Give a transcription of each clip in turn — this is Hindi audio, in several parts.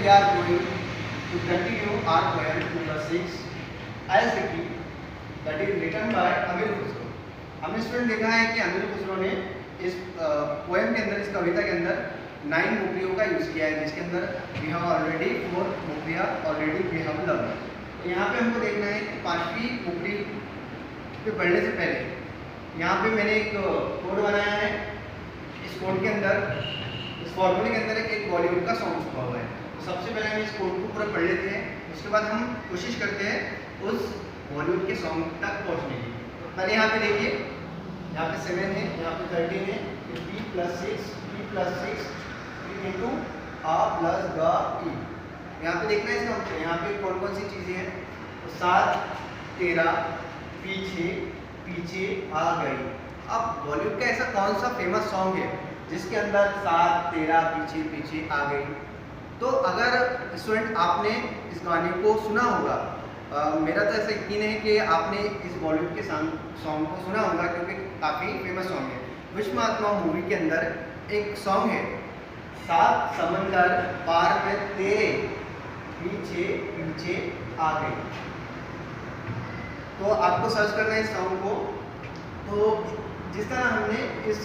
are going to continue our poem number 6 as the key that is written by अमीर खुसरो। हमने स्टूडेंट देखा है कि अमीर खुसरो ने इस पोएम के अंदर, इस कविता के अंदर 9 मुकरियों का यूज़ किया है, जिसके अंदर वी हैव ऑलरेडी 4 मुकरिया ऑलरेडी वी हैव लर्न। तो यहाँ पे हमको देखना है कि 5वीं मुकरी पे पढ़ने से पहले यहाँ पे मैंने एक कोड बनाया है। इस कोड के अंदर, इस फॉर्मूले के अंदर एक बॉलीवुड का सॉन्ग छुपा हुआ है। तो सबसे पहले हम इस कोड को पूरा पढ़ लेते हैं, उसके बाद हम कोशिश करते हैं उस बॉलीवुड के सॉन्ग तक पहुँचने की। तो पहले यहाँ पे देखिए, यहाँ पे 7 है, यहाँ पे 13 है, फिर P + 6 3 into A + G E। यहाँ पे देखना है इसका मतलब, यहाँ पे कौन कौन सी चीज़ें हैं। तो 7 13 पीछे आ गई। अब बॉलीवुड का ऐसा कौन सा फेमस सॉन्ग है जिसके अंदर 7 13 पीछे आ गई। तो अगर स्टूडेंट आपने इस गाने को सुना होगा, मेरा तो ऐसा यकीन है कि आपने इस बॉलीवुड के सॉन्ग को सुना होगा, क्योंकि काफ़ी फेमस सॉन्ग है। विश्वमात्मा मूवी के अंदर एक सॉन्ग है, 7 समंदर पार में तेरे पीछे आ गई। तो आपको सर्च करना है इस सॉन्ग को। तो जिस तरह हमने इस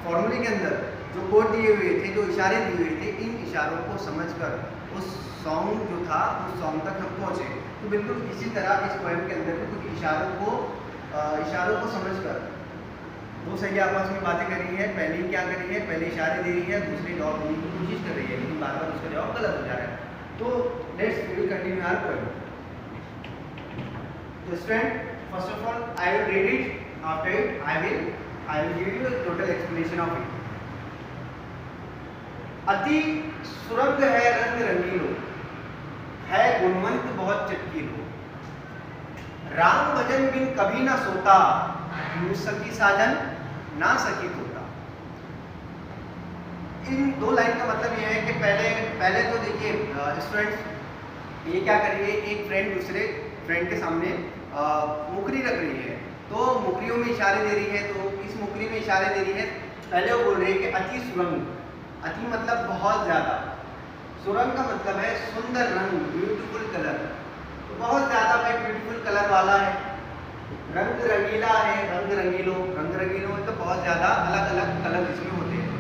फॉर्मूले के अंदर जो कोड दिए हुए थे, जो इशारे दिए हुए थे, इन इशारों को समझकर उस सॉन्ग जो था उस सॉन्ग तक हम पहुँचे। तो बिल्कुल इसी तरह इस पोएम के अंदर भी कुछ इशारों को समझकर दो सही आपस में बातें कर रही है। पहली क्या कर रही है, पहले इशारे दे रही है, दूसरी जवाब देने की कोशिश कर रही है, लेकिन बार बार उसका जवाब गलत हो जा रहा है। तो let's will continue our poem. तो student, first of all I will read it, after it I will give you a total explanation of it। अति सुरंग है रंग रंगीलो, है गुणवंत बहुत चटकीलो, राम भजन बिन कभी ना सोता, यूं सकी साजन ना सकी तोता। इन 2 लाइन का मतलब यह है कि पहले तो देखिए स्टूडेंट्स, ये क्या कर रही है, एक फ्रेंड दूसरे फ्रेंड के सामने मुकरी रख रही है, तो मुकरियों में इशारे दे रही है। तो इस मुकरी में इशारे दे रही है। पहले वो बोल रही है कि अति सुरंग, अति मतलब बहुत ज़्यादा, सुरंग का मतलब है सुंदर रंग, ब्यूटीफुल कलर। तो बहुत ज़्यादा भाई ब्यूटीफुल कलर वाला है। रंग रंगीला है, रंग रंगीलो मतलब बहुत ज़्यादा अलग अलग कलर इसमें होते हैं।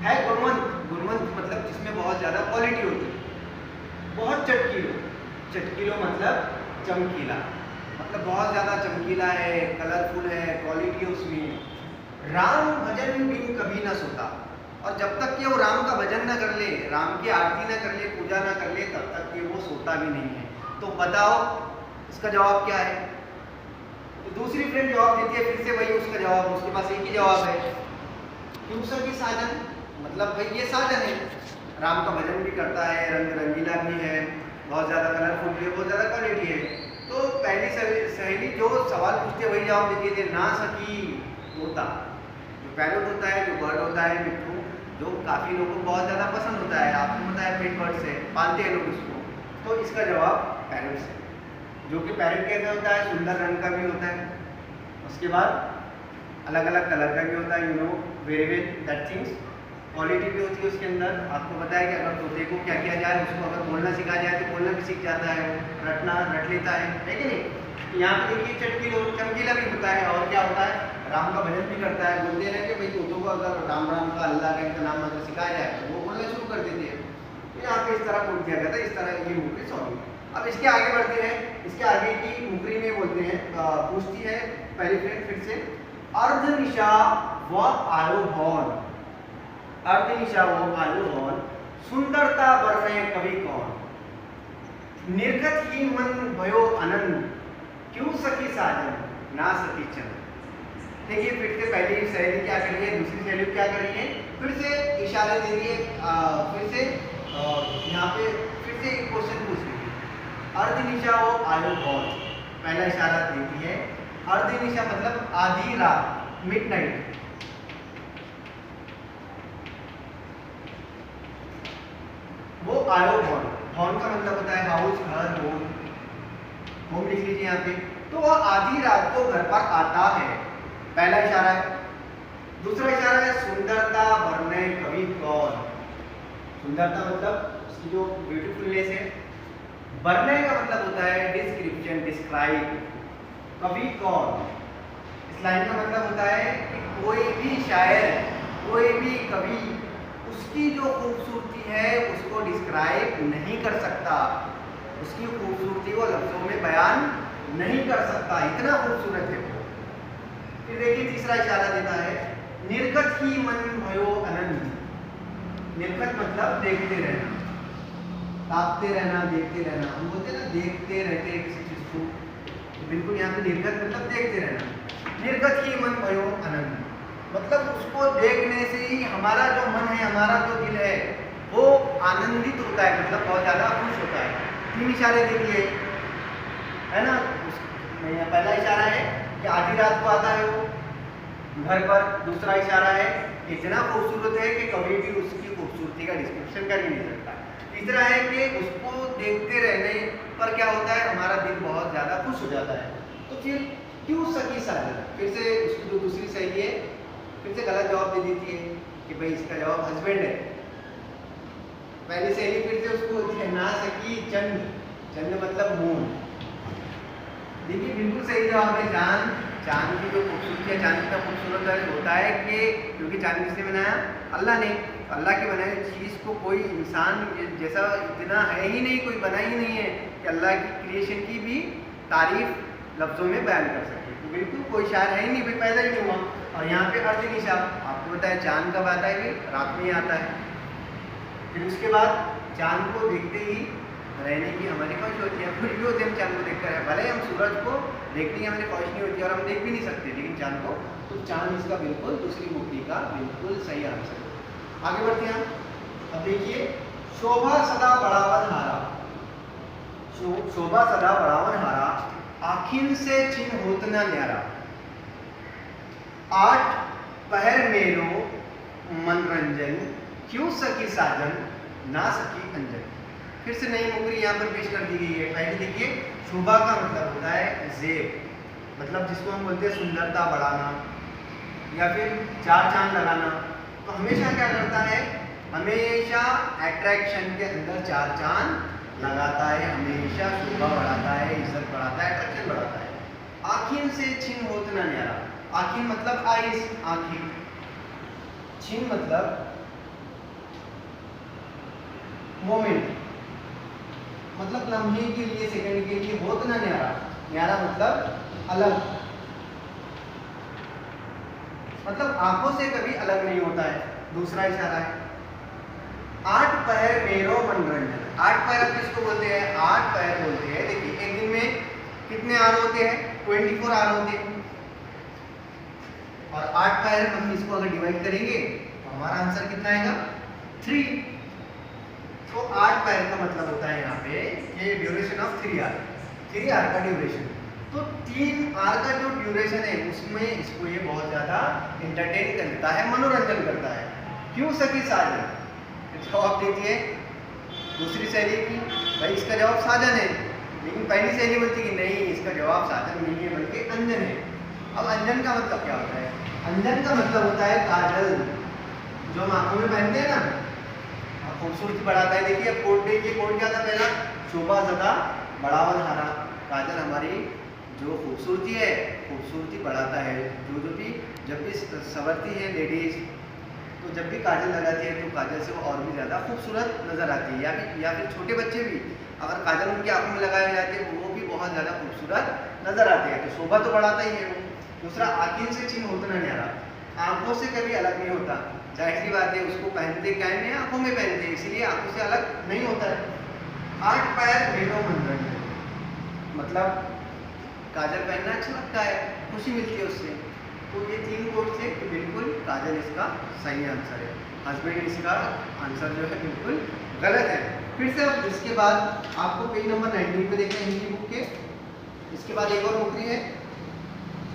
है गुणवंत मतलब जिसमें बहुत ज़्यादा क्वालिटी होती है। बहुत चटकीलो मतलब चमकीला, मतलब बहुत ज़्यादा चमकीला है, कलरफुल है, क्वालिटी उसमें। राम भजन बिन कभी ना सोता, और जब तक कि वो राम का भजन ना कर ले, राम की आरती ना कर ले, पूजा ना कर ले, तब तक कि वो सोता भी नहीं है। तो बताओ इसका जवाब क्या है। तो दूसरी फ्रेंड जवाब देती है, फिर से वही उसका जवाब, उसके पास एक ही जवाब है, क्यों सकी साजन, मतलब भाई ये साजन है, राम का भजन भी करता है, रंग रंगीला भी है, बहुत ज़्यादा कलरफुल भी है, बहुत ज़्यादा क्वालिटी है। तो पहली सहेली जो सवाल पूछती है वही जवाब देती है, ना सकी तोता। जो पैरोट होता है, जो बर्ड होता है मिट्टू, जो काफ़ी लोगों को बहुत ज़्यादा पसंद होता है, आपको पता है पेट बर्ड से पालते हैं लोग इसको। तो इसका जवाब पैरोट से, जो कि पैरेट कैसा होता है, सुंदर रंग का भी होता है, उसके बाद अलग अलग कलर का भी होता है, you know very well that things. Quality भी होती है उसके अंदर। आपको पता है कि अगर तोते को क्या किया जाए, उसको अगर बोलना सिखाया जाए तो बोलना भी सीख जाता है, वो रट लेता है कि नहीं। यहाँ पे देखिए चमकीला भी होता है, और क्या होता है, राम का भजन भी करता है। बोलते हैं कि भाई तोतों को अगर राम का अल्लाह का नाम अगर सिखाया जाए तो वो बोलना शुरू कर देते हैं। तो यहाँ पे इस तरह बोल दिया गया था, इस तरह ये मुकरी सॉल्व। अब इसके आगे बढ़ते हैं। इसके आगे की मुकरी में बोलते हैं, पूछती है पहली फ्रेंड फिर से, अर्धनिशा व आयो भौन, अर्धनिशा वो आयो भौन, सुंदरता वर्णय कवि कौन, निर्गत ही मन भयो अनंत, क्यों सकी साजन ना सकी चंद। देखिए फिर से पहली सहेली क्या कर रही है, दूसरी सहेली क्या कर रही है, फिर से इशारे दे रही है। फिर से यहाँ पे फिर से एक क्वेश्चन पूछ रही है, अर्धनिशा वो आयो भौन, पहला इशारा देती है। अर्धनिशा मतलब आधी रात, मिडनाइट। वो आयो भौन, भौन का मतलब होता है हाउस, घर, होम लिख लीजिए यहाँ पे। तो वह आधी रात को घर पर आता है, पहला इशारा है। दूसरा इशारा है सुंदरता वर्णय कवि कौन, सुंदरता मतलब उसकी जो ब्यूटीफुलनेस है। वर्णय का मतलब होता है डिस्क्रिप्शन, डिस्क्राइब। कवि कौन, इस लाइन का मतलब होता है कि कोई भी शायर, कोई भी कवि उसकी जो खूबसूरती है उसको डिस्क्राइब नहीं कर सकता, उसकी खूबसूरती को लफ्जों में बयान नहीं कर सकता, इतना खूबसूरत है वो। फिर देखिए तीसरा इशारा देता है, निर्गत ही मन भयो अनंत। निर्गत मतलब देखते रहना, ताकते रहना, देखते रहना। हम बोलते हैं ना देखते रहते हैं किसी चीज को, तो बिल्कुल यहाँ पे निर्गत मतलब देखते रहना। निर्गत ही मन भयो अनंत मतलब उसको देखने से ही हमारा जो मन है, हमारा जो दिल है वो आनंदित होता है, मतलब बहुत ज़्यादा खुश होता है। 3 इशारे दे दिए है ना। पहला इशारा है कि आधी रात को आता है वो घर पर। दूसरा इशारा है इतना खूबसूरत है कि कभी भी उसकी खूबसूरती का डिस्क्रिप्शन कर ही नहीं सकता। तीसरा है कि उसको देखते रहने पर क्या होता है, हमारा दिल बहुत ज़्यादा खुश हो जाता है। तो फिर क्यों सखी साजन, फिर से उसकी जो दूसरी सहेली है फिर से गलत जवाब दे देती है कि भाई इसका जवाब हस्बैंड है। पहली सहेली फिर से उसको बोलती है ना सखी चंद, चंद मतलब मून। देखिए बिल्कुल सही जवाब है चांद। चांद की जो खूबसूरती है, चांद इतना खूबसूरत होता है कि क्योंकि चांद किसने बनाया, अल्लाह ने। अल्लाह के बनाई चीज़ को कोई इंसान जैसा इतना है ही नहीं, कोई बना ही नहीं है कि अल्लाह की क्रिएशन की भी तारीफ लफ्ज़ों में बयान कर सके। तो बिल्कुल कोई शायर है ही नहीं, भाई पैदा ही नहीं हुआ। और यहाँ पे अर्थ निशा आपको पता है चांद कब आता है, रात में ही आता है। फिर उसके बाद चांद को देखते ही रहने की हमारी ख्वाहिश होती है। फिर भी होते हम चांद को देखकर है, भले हम सूरज को देखने की हमारी ख्वाहिश नहीं होती और हम देख भी नहीं सकते, लेकिन चांद को, तो चांद इसका बिल्कुल दूसरी मुक्ति का बिल्कुल सही आंसर है। आगे बढ़ते हैं हम। अब देखिए शोभा सदा बढ़ावन हारा, शोभा सदा बढ़ावन हारा, आखिन से छिन होत न न्यारा। 8 पहर मेरो मनोरंजन, क्यों सकी साजन ना सकी अंजन। फिर से नई मुकरी यहाँ पर पेश कर दी गई है। पहले देखिए शोभा का मतलब होता है जेब, मतलब जिसको हम बोलते हैं सुंदरता बढ़ाना या फिर 4 चांद लगाना। तो हमेशा क्या करता है, हमेशा अट्रैक्शन के अंदर 4 चांद लगाता है, हमेशा शोभा बढ़ाता है, इज्जत बढ़ाता है, अट्रैक्शन बढ़ाता है। आखिन से छिन होत न न्यारा, आखिन मतलब आइस, आखिन। छिन मतलब मोमेंट, मतलब लम्हे के लिए, सेकंड के लिए। होत ना न्यारा, न्यारा मतलब अलग, मतलब आंखों से कभी अलग नहीं होता है। दूसरा इशारा है 8 पहर मेरो मनोरंजन। 8 पहर आप किसको बोलते हैं, 8 पहर बोलते हैं। देखिए एक दिन में कितने आवर होते हैं, 24 आवर होते हैं। और 8 पहर हम इसको अगर डिवाइड करेंगे तो हमारा आंसर कितना आएगा, 3। तो 8 पहर का मतलब होता है यहाँ पे ये ड्यूरेशन ऑफ 3 आवर, 3 आवर का ड्यूरेशन। तो 3 आवर का जो ड्यूरेशन है उसमें इसको ये बहुत ज़्यादा इंटरटेन करता है, मनोरंजन करता है। क्यों सकी साजन, जवाब देती है दूसरी सहेली की, भाई इसका जवाब साजन है। लेकिन पहली सहेली बोलती है कि नहीं, इसका जवाब साजन नहीं है बल्कि अंजन है। अब अंजन का मतलब क्या होता है, अंजन का मतलब होता है काजल, जो हम आंखों में पहनते हैं ना, खूबसूरती बढ़ाता है। देखिए अब कोट देखिए, कोट क्या था पहला, शोभा सदा बढ़ावन हारा। काजल हमारी जो खूबसूरती है, खूबसूरती बढ़ाता है। जो भी जब भी संवरती है लेडीज, तो जब भी काजल लगाती है तो काजल से वो और भी ज़्यादा खूबसूरत नज़र आती है। या फिर छोटे बच्चे भी अगर काजल उनकी आंखों में लगाए जाते हैं वो भी बहुत ज़्यादा खूबसूरत नज़र आते हैं। तो शोभा तो बढ़ाता ही है वो। दूसरा आखिर से चिन्ह होता ना न्यारा, आंखों से कभी अलग नहीं होता। जाहिर सी बात है, उसको पहनते क्या है, आंखों में पहनते हैं, इसीलिए आंखों से अलग नहीं होता है। 8 पैर मेरो मनोरंजन, मतलब काजल पहनना अच्छा लगता है, खुशी मिलती है उससे। तो ये 3 कोट से तो बिल्कुल काजल इसका सही आंसर है। हस्बैंड इसका आंसर जो है बिल्कुल गलत है। फिर से अब इसके बाद आपको पेज नंबर 19 पे देखना है हिंदी बुक के। इसके बाद एक और मुकरी है,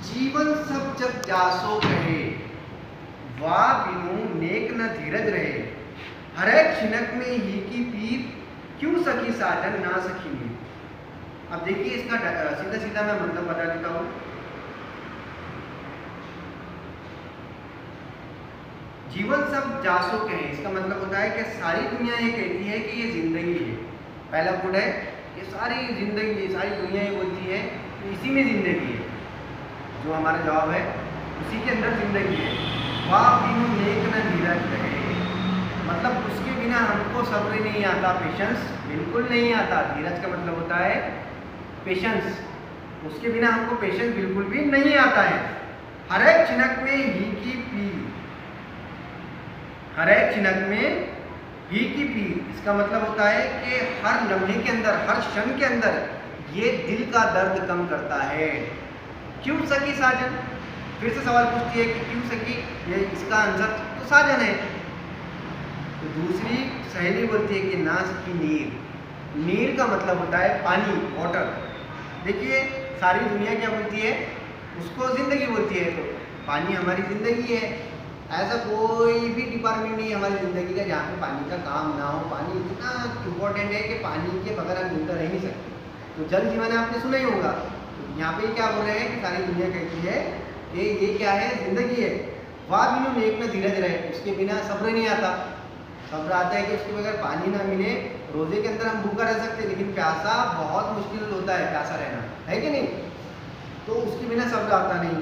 जीवन सब जब जासो कहे, वाह बिनु नेक न धीरज रहे, हर एक क्षणक में ही की पीर, क्यों सखी साजन ना सखी मीर। अब देखिए इसका सीधा सीधा मैं मतलब बता देता हूँ। जीवन सब जासो के हैं, इसका मतलब होता है कि सारी दुनिया ये कहती है कि ये जिंदगी है। पहला गुड है कि सारी जिंदगी, सारी दुनिया ये बोलती है कि इसी में जिंदगी है। जो हमारा जवाब है उसी के अंदर जिंदगी है। वाह बिनु नेक न धीरज रहे, मतलब उसके बिना हमको सब्र नहीं आता, पेशेंस बिल्कुल नहीं आता। धीरज का मतलब होता है पेशेंस, उसके बिना हमको पेशेंस बिल्कुल भी नहीं आता है। हर एक छिनक में ही की पीर, हर एक छिनक में ही की पीर, इसका मतलब होता है कि हर लम्हे के अंदर, हर क्षण के अंदर ये दिल का दर्द कम करता है। क्यों सकी साजन, फिर से सवाल पूछती है कि क्यों सकी, ये इसका आंसर तो साजन है। तो दूसरी सहेली बोलती है कि ना सकी नीर, नीर का मतलब होता है पानी, वाटर। देखिए सारी दुनिया क्या बोलती है, उसको जिंदगी बोलती है, तो पानी हमारी जिंदगी है। ऐसा कोई भी डिपार्टमेंट नहीं है हमारी ज़िंदगी का जहाँ पे पानी का काम ना हो। पानी इतना इम्पोर्टेंट है कि पानी के बगैर हम जिंदा रह नहीं सकते। तो जल जीवन आपने सुना ही होगा। तो यहाँ पे क्या बोल रहे हैं कि सारी दुनिया कहती है कि ये क्या है, जिंदगी है। वाह बिनु नेक में धीरज रहे, उसके बिना सब्र नहीं आता। सब्र आता है कि उसके बगैर पानी ना मिले। रोजे के अंदर हम भूखा रह सकते हैं, लेकिन प्यासा बहुत मुश्किल होता है, प्यासा रहना है कि नहीं। तो उसके बिना सब्र आता नहीं।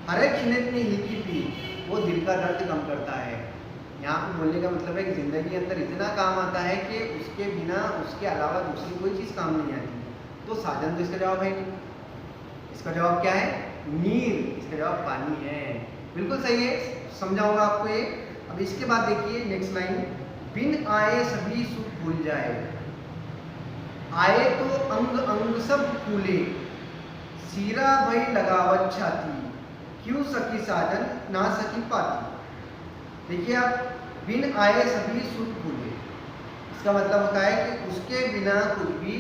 हर एक खिलत में ही की पी, वो दिल का दर्द कम करता है। यहाँ पे बोलने का मतलब है कि ज़िंदगी के अंदर इतना काम आता है कि उसके बिना, उसके अलावा दूसरी कोई चीज़ काम नहीं आती। तो साजन तो इसका जवाब है नहीं। इसका जवाब क्या है, नीर, इसका जवाब पानी है। बिल्कुल सही है, समझाऊंगा आपको ये। अब इसके बाद देखिए नेक्स्ट लाइन, बिन आए सभी सुख भूल जाए, आए तो अंग अंग सब फूले, सीरा भई लगावत छाती, क्यों सकी साजन ना सकी पाती। देखिए आप, बिन आए सभी सुख भूले, इसका मतलब होता है कि उसके बिना कुछ भी,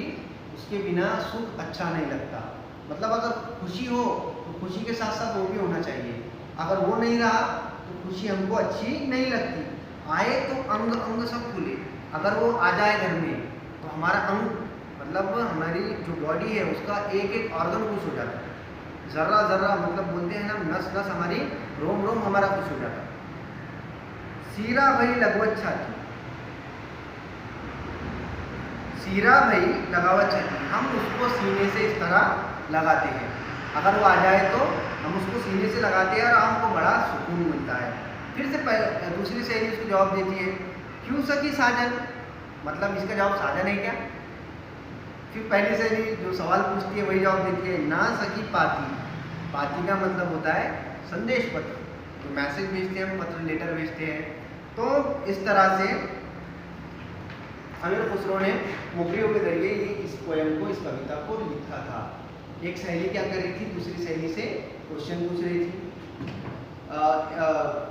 उसके बिना सुख अच्छा नहीं लगता। मतलब अगर खुशी हो तो खुशी के साथ साथ वो भी होना चाहिए। अगर वो नहीं रहा तो खुशी हमको अच्छी नहीं लगती। आए तो अंग अंग सब फूले, अगर वो आ जाए घर में तो हमारा अंग, मतलब हमारी जो बॉडी है उसका एक एक ऑर्गन खुश हो जाता है। जर्रा जर्रा, मतलब बोलते हैं ना, नस नस हमारी, रोम रोम हमारा खुश हो जाता है। सीरा भई लगवत छाती, सीरा भई लगावत छाती, हम उसको सीने से इस तरह लगाते हैं। अगर वो आ जाए तो हम उसको सीने से लगाते हैं और हमको बड़ा सुकून मिलता है। फिर से दूसरी सहेली उसको जवाब देती है, क्यों सकी साजन, मतलब इसका जवाब साजन है क्या। फिर पहली सहेली जो सवाल पूछती है वही जवाब देती है, ना सकी पाती। पाती का मतलब होता है संदेश पत्र, जो मैसेज भेजते हैं हम, पत्र लेटर भेजते हैं। तो इस तरह से अमीर खुसरो ने मुकरियों के जरिए ये इस पोएम को, इस कविता को लिखा था। एक सहेली क्या कर रही थी, दूसरी सहेली से क्वेश्चन पूछ रही थी,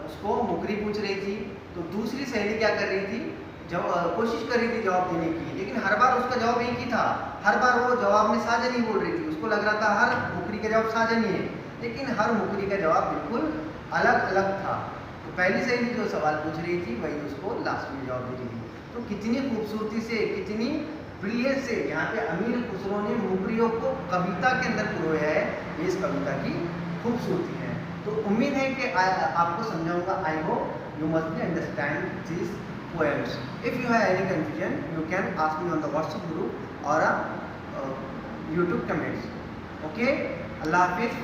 उसको मुकरी पूछ रही थी। तो दूसरी सहेली क्या कर रही थी, जब कोशिश कर रही थी जवाब देने की, लेकिन हर बार उसका जवाब एक ही था। हर बार वो जवाब में साजन ही बोल रही थी। उसको लग रहा था हर मुकरी का जवाब साजन ही है, लेकिन हर मुकरी का जवाब बिल्कुल अलग अलग था। तो पहली सहेली जो सवाल पूछ रही थी वही उसको लास्ट में जवाब दे रही थी। तो कितनी खूबसूरती से, कितनी ब्रिलियंस से यहाँ पे अमीर खुसरो ने मुकरियों को कविता के अंदर पिरोया है। ये इस कविता की खूबसूरती है। तो उम्मीद है कि आपको समझाऊंगा। I hope you must be understand this poems. If you have any confusion, you can ask me on the WhatsApp group or YouTube comments. Okay? Allah Hafiz.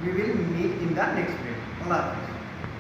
We will meet in the next video. Allah Hafiz.